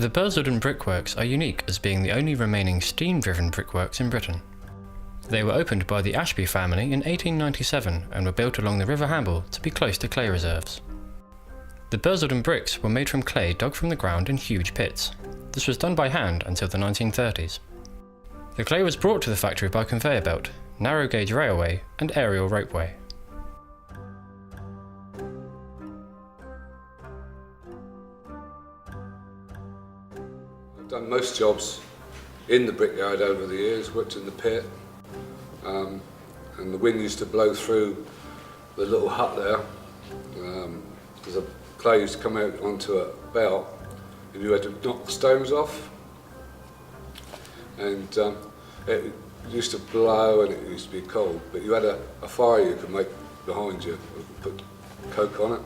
The Bursledon Brickworks are unique as being the only remaining steam-driven brickworks in Britain. They were opened by the Ashby family in 1897 and were built along the River Hamble to be close to clay reserves. The Bursledon bricks were made from clay dug from the ground in huge pits. This was done by hand until the 1930s. The clay was brought to the factory by conveyor belt, narrow gauge railway and aerial ropeway. I've done most jobs in the brickyard over the years, worked in the pit, and the wind used to blow through the little hut there. The clay used to come out onto a belt and you had to knock the stones off, and it used to blow and it used to be cold, but you had a fire you could make behind you, you could put coke on it,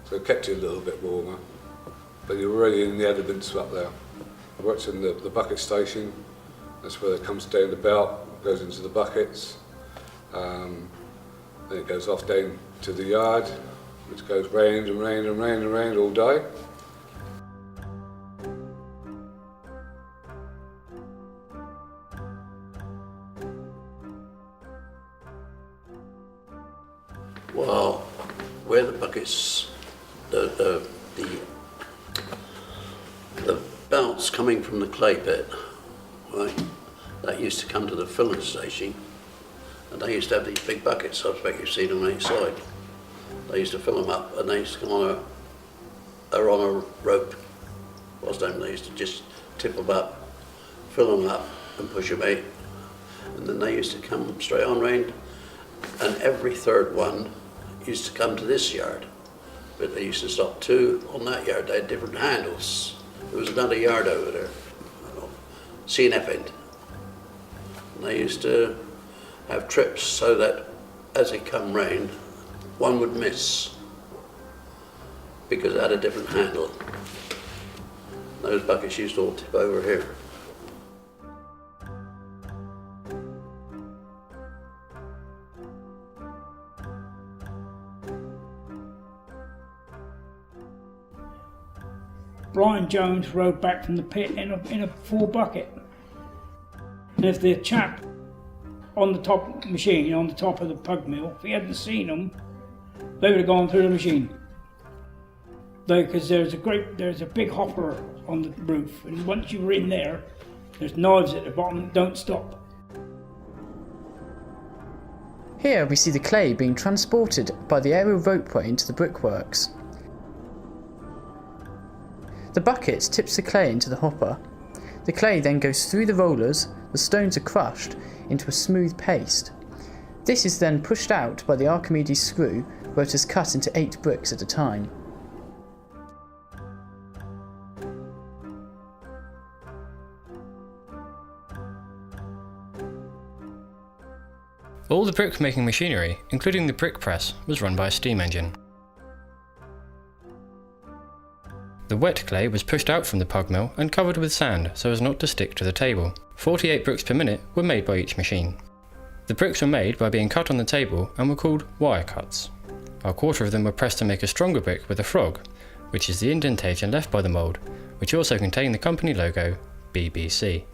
so it kept you a little bit warmer, but you were really in the elements up there. I worked in the bucket station. That's where it comes down the belt, goes into the buckets, then it goes off down to the yard, which goes round and round and round and round all day. Well, where the buckets, the belts coming from the clay pit, right, that used to come to the filling station, and they used to have these big buckets. I expect you've seen them on each side. They used to fill them up, and they used to come on a rope. They used to just tip them up, fill them up, and push them out, and then they used to come straight on round, and every third one used to come to this yard, but they used to stop two on that yard. They had different handles. There was another yard over there, CNF end. And they used to have trips so that as it come round, one would miss because it had a different handle. Those buckets used to all tip over here. Brian Jones rode back from the pit in a full bucket. And if the chap on the top machine, on the top of the pug mill, if he hadn't seen them, they would have gone through the machine. Because there's a big hopper on the roof, and once you were in there, there's knives at the bottom that don't stop. Here we see the clay being transported by the aerial ropeway into the brickworks. The bucket tips the clay into the hopper. The clay then goes through the rollers, the stones are crushed into a smooth paste. This is then pushed out by the Archimedes screw, where it is cut into 8 bricks at a time. All the brick-making machinery, including the brick press, was run by a steam engine. The wet clay was pushed out from the pug mill and covered with sand so as not to stick to the table. 48 bricks per minute were made by each machine. The bricks were made by being cut on the table and were called wire cuts. A quarter of them were pressed to make a stronger brick with a frog, which is the indentation left by the mould, which also contained the company logo, BBC.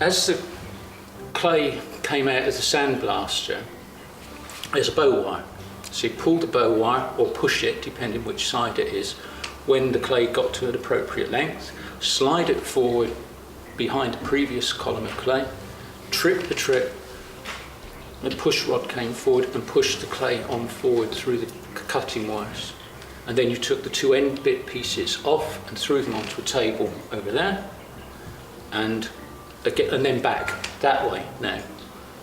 As the clay came out of the sandblaster, there's a bow wire. So you pull the bow wire or push it, depending which side it is, when the clay got to an appropriate length, slide it forward behind the previous column of clay, trip the trip, the push rod came forward and pushed the clay on forward through the cutting wires. And then you took the two end bit pieces off and threw them onto a table over there, and then back that way now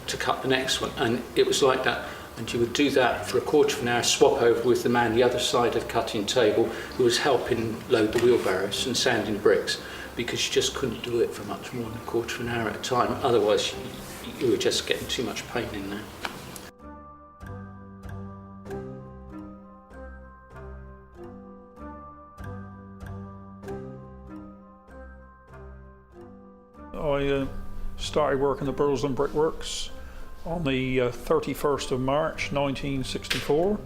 to cut the next one. And it was like that, and you would do that for a quarter of an hour, swap over with the man the other side of the cutting table who was helping load the wheelbarrows and sanding bricks, because you just couldn't do it for much more than a quarter of an hour at a time, otherwise you were just getting too much pain in there. I Started working at Bursledon Brickworks on the 31st of March 1964.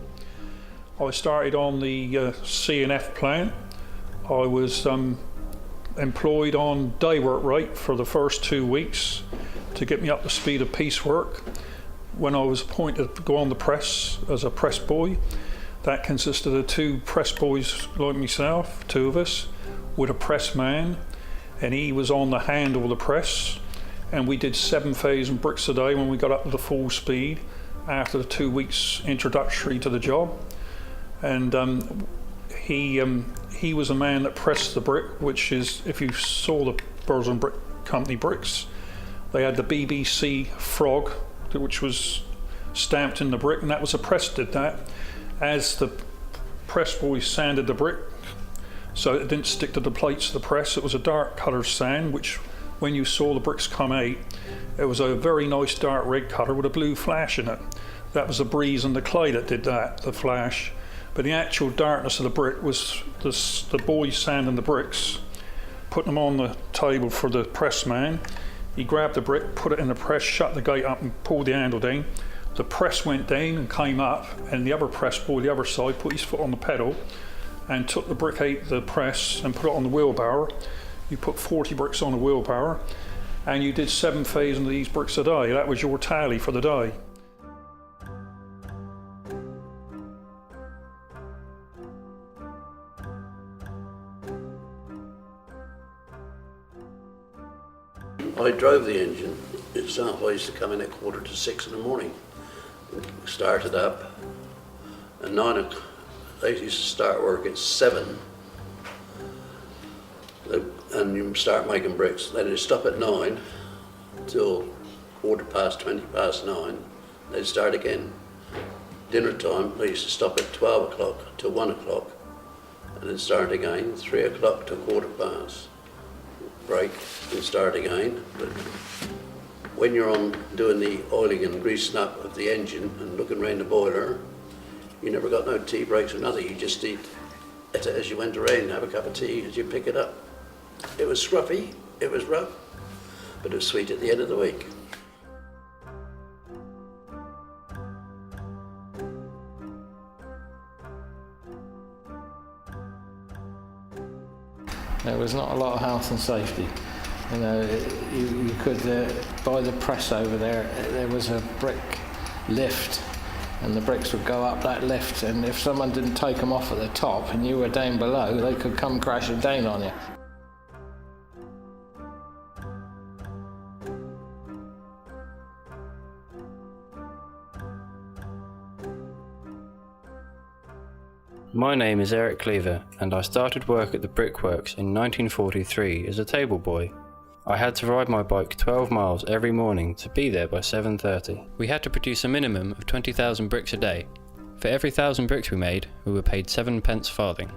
I started on the C&F plant. I was employed on day work rate for the first 2 weeks to get me up to speed of piecework. When I was appointed to go on the press as a press boy, that consisted of 2 press boys like myself, 2 of us, with a press man, and he was on the handle of the press, and we did 7,000 bricks a day when we got up to the full speed after the 2 weeks introductory to the job. And he was a man that pressed the brick, which is, if you saw the Bursledon Brick Company bricks, they had the BBC frog, which was stamped in the brick, and that was a press did that. As the press boys sanded the brick, so it didn't stick to the plates of the press, it was a dark colour sand, which when you saw the bricks come out, it was a very nice dark red colour with a blue flash in it. That was the breeze and the clay that did that, the flash. But the actual darkness of the brick was the boys sanding the bricks, putting them on the table for the press man. He grabbed the brick, put it in the press, shut the gate up and pulled the handle down. The press went down and came up, and the other press boy, the other side, put his foot on the pedal and took the brick out of the press and put it on the wheelbarrow. You put 40 bricks on a wheelbarrow, and you did 7,000 of these bricks a day. That was your tally for the day. I drove the engine itself. I used to come in at 5:45 in the morning, start it up, and 9 o'clock. They used to start work at 7, and you start making bricks. Then they'd stop at 9 till 9:15. They'd start again. Dinner time, they used to stop at 12 o'clock till 1 o'clock, and then start again, 3 o'clock till 15. Break and start again. But when you're on doing the oiling and greasing up of the engine and looking around the boiler, you never got no tea breaks or nothing. You just eat it as you went around, have a cup of tea as you pick it up. It was scruffy, it was rough, but it was sweet at the end of the week. There was not a lot of health and safety. You know, you could, by the press over there was a brick lift, and the bricks would go up that lift, and if someone didn't take them off at the top and you were down below, they could come crashing down on you. My name is Eric Cleaver, and I started work at the Brickworks in 1943 as a table boy. I had to ride my bike 12 miles every morning to be there by 7:30. We had to produce a minimum of 20,000 bricks a day. For every 1,000 bricks we made, we were paid 7 pence farthing.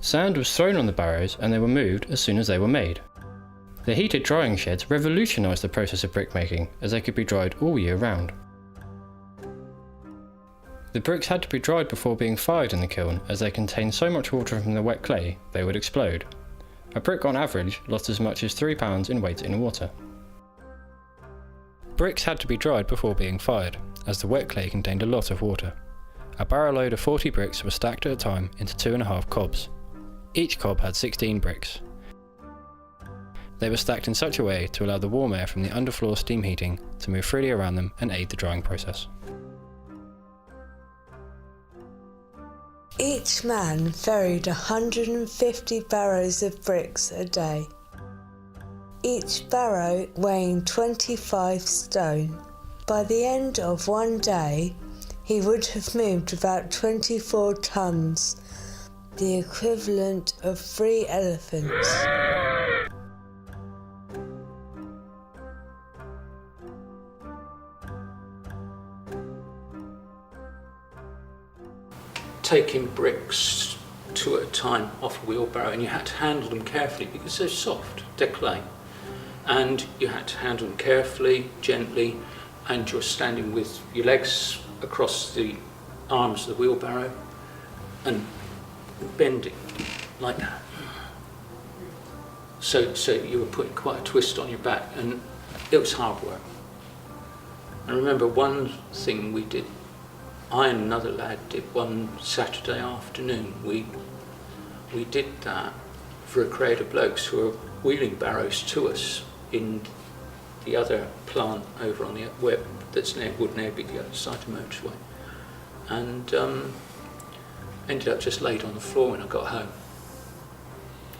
Sand was thrown on the barrows and they were moved as soon as they were made. The heated drying sheds revolutionised the process of brickmaking, as they could be dried all year round. The bricks had to be dried before being fired in the kiln, as they contained so much water from the wet clay they would explode. A brick on average lost as much as 3 pounds in weight in water. Bricks had to be dried before being fired, as the wet clay contained a lot of water. A barrow load of 40 bricks was stacked at a time into 2.5 cobs. Each cob had 16 bricks. They were stacked in such a way to allow the warm air from the underfloor steam heating to move freely around them and aid the drying process. Each man ferried 150 barrows of bricks a day, each barrow weighing 25 stone. By the end of one day, he would have moved about 24 tons, the equivalent of 3 elephants. Taking bricks 2 at a time off a wheelbarrow, and you had to handle them carefully because they're soft, they're clay. And you had to handle them carefully, gently, and you're standing with your legs across the arms of the wheelbarrow and bending like that. So you were putting quite a twist on your back, and it was hard work. I remember one thing we did, I and another lad did one Saturday afternoon. We did that for a crowd of blokes who were wheeling barrows to us in the other plant over on the web would now be the other side of the motorway, and ended up just laid on the floor when I got home.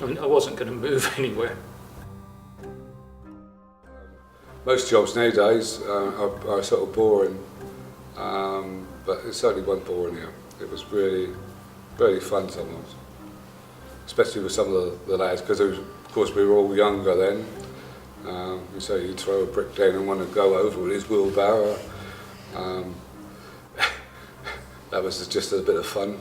I mean, I wasn't going to move anywhere. Most jobs nowadays are sort of boring, but it certainly wasn't boring here. It was really, really fun sometimes, especially with some of the lads, because of course we were all younger then. So you'd throw a brick down and want to go over with his wheelbarrow. That was just a bit of fun.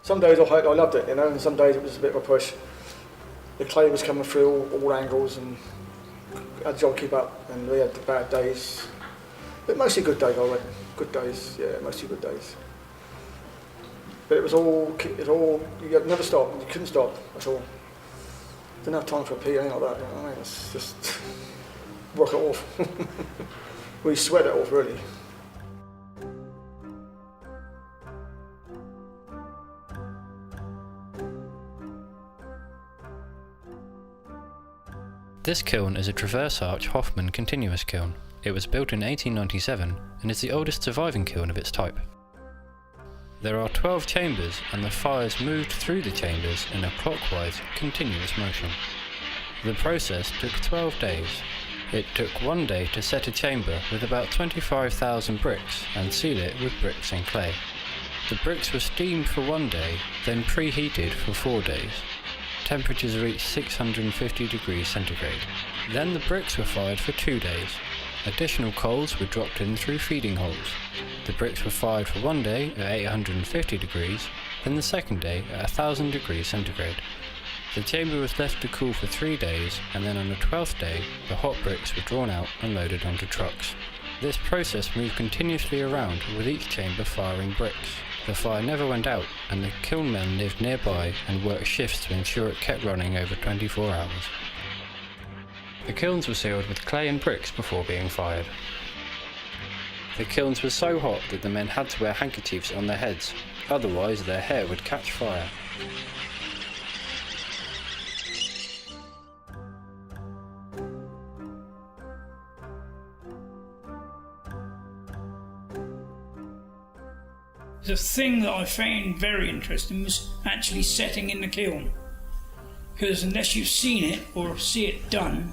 Some days I loved it, you know, and some days it was a bit of a push. The clay was coming through all angles, and I had a job to keep up, and we had the bad days. But mostly good days, I reckon. Good days, yeah, mostly good days. But it was all, you had never stop, you couldn't stop at all. Didn't have time for a pee, anything like that, you know what I mean? It's just work it off. We sweat it off, really. This kiln is a traverse arch Hoffman continuous kiln. It was built in 1897 and is the oldest surviving kiln of its type. There are 12 chambers and the fires moved through the chambers in a clockwise, continuous motion. The process took 12 days. It took 1 day to set a chamber with about 25,000 bricks and seal it with bricks and clay. The bricks were steamed for 1 day, then preheated for 4 days. Temperatures reached 650 degrees centigrade. Then the bricks were fired for 2 days. Additional coals were dropped in through feeding holes. The bricks were fired for 1 day at 850 degrees, then the second day at 1000 degrees centigrade. The chamber was left to cool for 3 days, and then on the 12th day, the hot bricks were drawn out and loaded onto trucks. This process moved continuously around, with each chamber firing bricks. The fire never went out, and the kiln men lived nearby and worked shifts to ensure it kept running over 24 hours. The kilns were sealed with clay and bricks before being fired. The kilns were so hot that the men had to wear handkerchiefs on their heads, otherwise their hair would catch fire. The thing that I found very interesting was actually setting in the kiln, because unless you've seen it or see it done,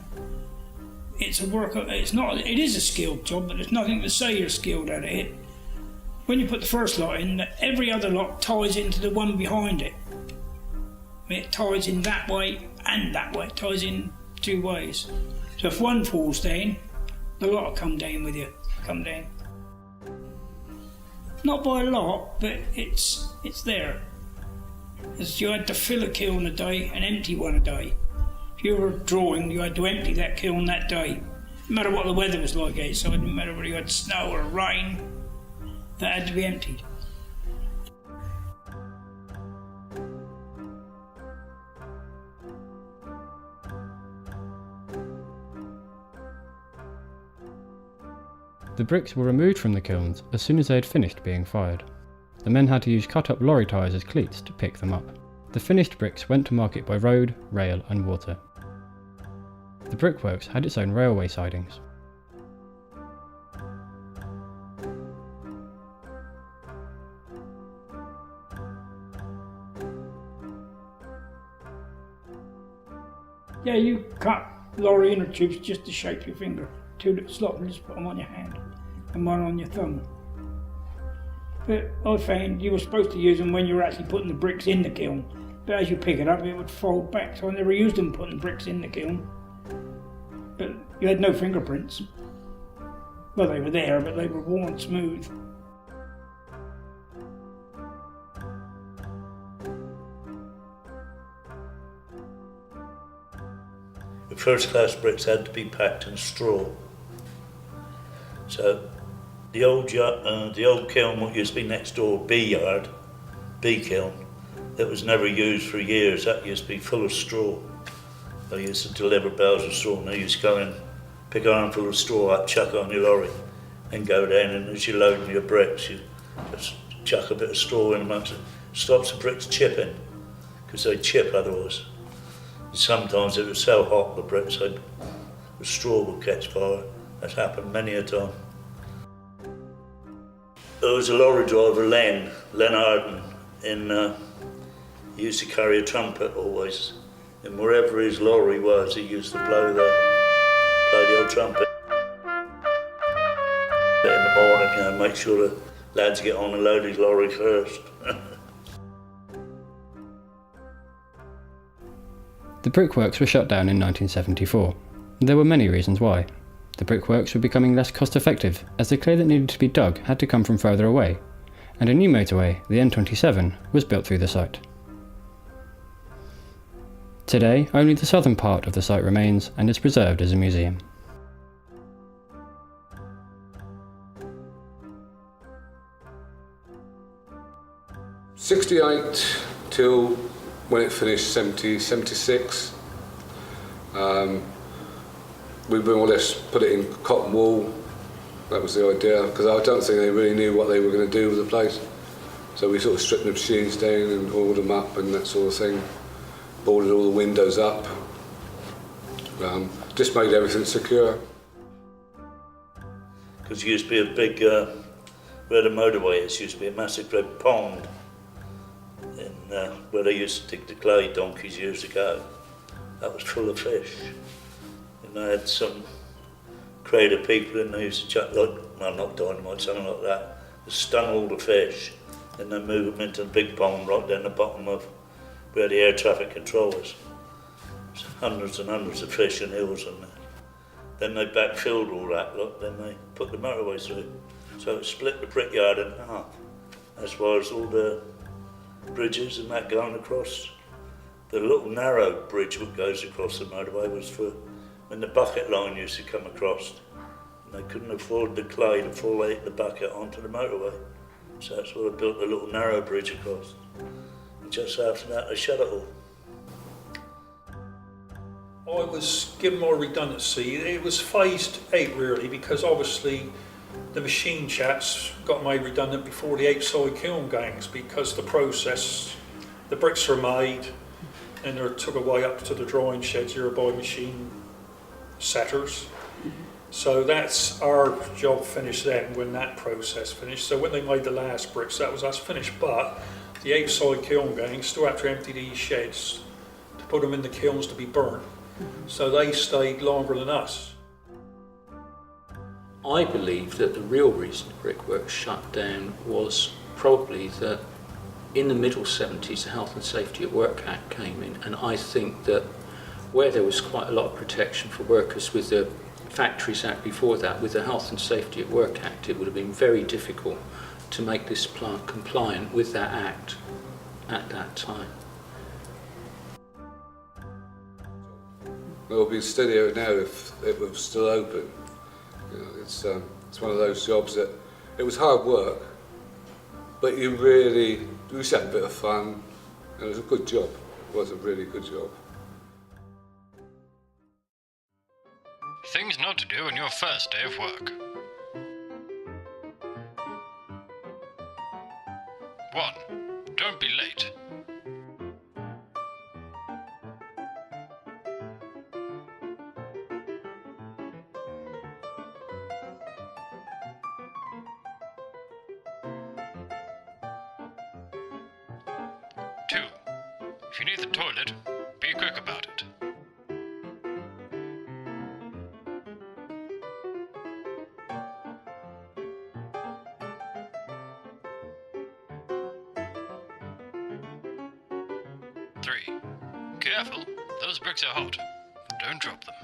it's a work. It is a skilled job, but there's nothing to say you're skilled at it. When you put the first lot in, every other lot ties into the one behind it. It ties in that way and that way. It ties in 2 ways. So if one falls down, the lot will come down with you. Come down. Not by a lot, but it's there. As you had to fill a kiln a day and empty one a day. If you were drawing, you had to empty that kiln that day. No matter what the weather was like outside, no matter whether you had snow or rain, that had to be emptied. The bricks were removed from the kilns as soon as they had finished being fired. The men had to use cut-up lorry tyres as cleats to pick them up. The finished bricks went to market by road, rail and water. The Brickworks had its own railway sidings. Yeah, you cut lorry inner tubes just to shape your finger. 2 little slots and just put them on your hand and one on your thumb. But I found you were supposed to use them when you were actually putting the bricks in the kiln. But as you pick it up, it would fold back, so I never used them putting the bricks in the kiln. But you had no fingerprints. Well, they were there, but they were worn smooth. The first class bricks had to be packed in straw. So the old kiln, what used to be next door, B kiln, that was never used for years, that used to be full of straw. They used to deliver bales of straw, and they used to go in, pick an armful of straw up, chuck it on your lorry, and go down, and as you're loading your bricks, you just chuck a bit of straw in amongst it. Stops the bricks chipping, because they chip otherwise. And sometimes it was so hot, the bricks, the straw would catch fire. That's happened many a time. There was a lorry driver, Len Arden, he used to carry a trumpet always, and wherever his lorry was, he used to blow the old trumpet in the morning, make sure the lads get on and load his lorry first. The brickworks were shut down in 1974. There were many reasons why. The brickworks were becoming less cost effective, as the clay that needed to be dug had to come from further away, and a new motorway, the N27, was built through the site. Today, only the southern part of the site remains and is preserved as a museum. '68 till when it finished, 76. We more or less put it in cotton wool. That was the idea, because I don't think they really knew what they were going to do with the place. So we sort of stripped the machines down and oiled them up and that sort of thing. Boarded all the windows up. Just made everything secure. Because it used to be a big, where the motorway is, used to be a massive red pond. Where they used to dig the clay donkeys years ago. That was full of fish. And they had some creative people in there who used to chuck, not dynamite, something like that, to stun all the fish, and then move them into the big pond right down the bottom of where the air traffic control is. There's hundreds and hundreds of fish and eels in there. Then they backfilled all that, then they put the motorway through. So it split the brickyard in half, as far as all the bridges and that going across. The little narrow bridge that goes across the motorway was for when the bucket line used to come across, and they couldn't afford the clay to fall out the bucket onto the motorway. So that's why they built the little narrow bridge across. And just after that, they shut it all. I was given more redundancy. It was phased out really, because obviously the machine chaps got made redundant before the outside kiln gangs, because the process, the bricks are made and they're took away up to the drying sheds here by machine setters. So that's our job finished then, when that process finished. So when they made the last bricks, that was us finished, but the outside kiln gangs still have to empty these sheds to put them in the kilns to be burnt. So they stayed longer than us. I believe that the real reason Brickworks shut down was probably that in the middle 70s the Health and Safety at Work Act came in, and I think that where there was quite a lot of protection for workers with the Factories Act before that, with the Health and Safety at Work Act, it would have been very difficult to make this plant compliant with that act at that time. It would be steadier now if it was still open. You know, it's one of those jobs that it was hard work, but you just had a bit of fun, and it was a good job. It was a really good job. Things not to do on your first day of work. 1. Don't be late. 2. If you need the toilet, be quick about it. Careful, those bricks are hot. Don't drop them.